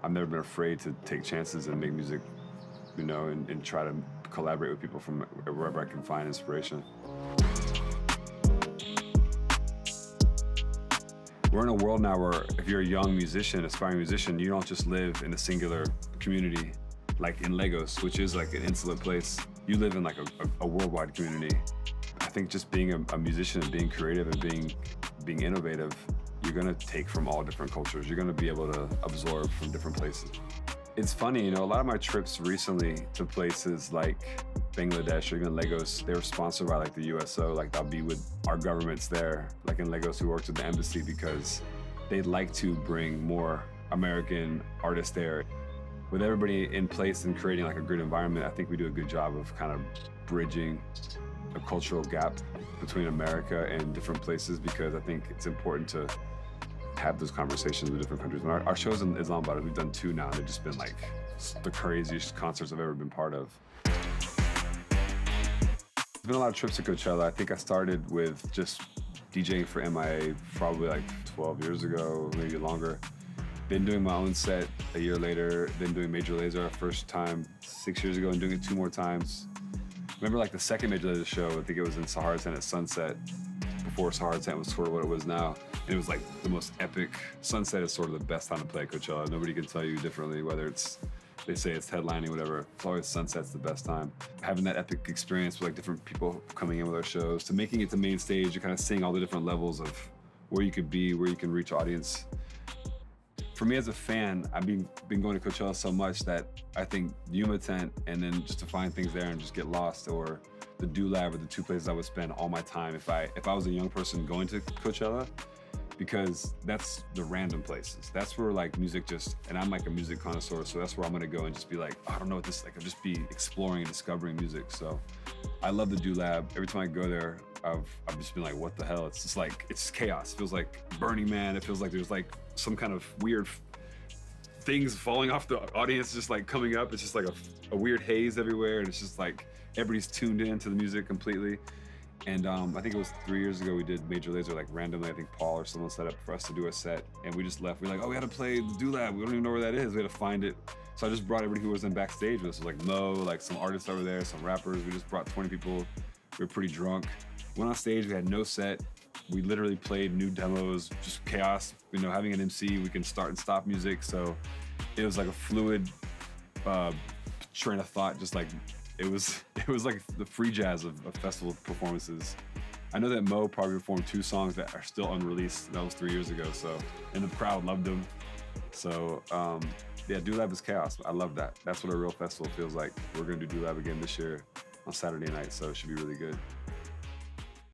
I've never been afraid to take chances and make music, you know, and try to collaborate with people from wherever I can find inspiration. We're in a world now where if you're a young musician, aspiring musician, you don't just live in a singular community like in Lagos, which is like an insular place. You live in like a worldwide community. I think just being a musician and being creative and being innovative, you're gonna take from all different cultures. You're gonna be able to absorb from different places. It's funny, you know, a lot of my trips recently to places like Bangladesh or even Lagos, they were sponsored by like the USO, like I'll be with our governments there, like in Lagos who works with the embassy because they'd like to bring more American artists there. With everybody in place and creating like a good environment, I think we do a good job of kind of bridging a cultural gap between America and different places because I think it's important to have those conversations with different countries. When our shows in Islamabad, we've done 2 now, and they've just been like the craziest concerts I've ever been part of. There's been a lot of trips to Coachella. I think I started with just DJing for MIA probably like 12 years ago, maybe longer. Then doing my own set a year later, then doing Major Lazer our first time 6 years ago and doing it 2 more times. Remember like the second Major Lazer show, I think it was in Sahara Tent at Sunset, before Sahara Tent was sort of what it was now. And it was like the most epic. Sunset is sort of the best time to play at Coachella. Nobody can tell you differently, whether it's, they say it's headlining, whatever. It's always Sunset's the best time. Having that epic experience with like different people coming in with our shows, to making it the main stage, you're kind of seeing all the different levels of where you could be, where you can reach audience. For me as a fan, I've been going to Coachella so much that I think Yuma Tent and then just to find things there and just get lost, or the Do-Lab are the 2 places I would spend all my time if I was a young person going to Coachella, because that's the random places. That's where like music just, and I'm like a music connoisseur, so that's where I'm gonna go and just be like, I don't know what this is, like I'll just be exploring and discovering music. So I love the Do-Lab. Every time I go there, I've just been like, what the hell? It's just like, it's just chaos. It feels like Burning Man. It feels like there's like some kind of weird things falling off the audience, just like coming up. It's just like a weird haze everywhere. And it's just like, everybody's tuned in to the music completely. And I think it was 3 years ago we did Major Lazer, like randomly, I think Paul or someone set up for us to do a set. And we just left. We're like, oh, we had to play the Do-Lab. We don't even know where that is. We had to find it. So I just brought everybody who was in backstage with us. So like Mo, like some artists over there, some rappers. We just brought 20 people. We were pretty drunk. Went on stage, we had no set. We literally played new demos, just chaos. You know, having an MC, we can start and stop music. So it was like a fluid train of thought, just like, it was like the free jazz of festival performances. I know that Mo probably performed 2 songs that are still unreleased. That was 3 years ago, so, and the crowd loved them. So yeah, Do-Lab is chaos. I love that. That's what a real festival feels like. We're gonna do Do-Lab again this year on Saturday night, so it should be really good.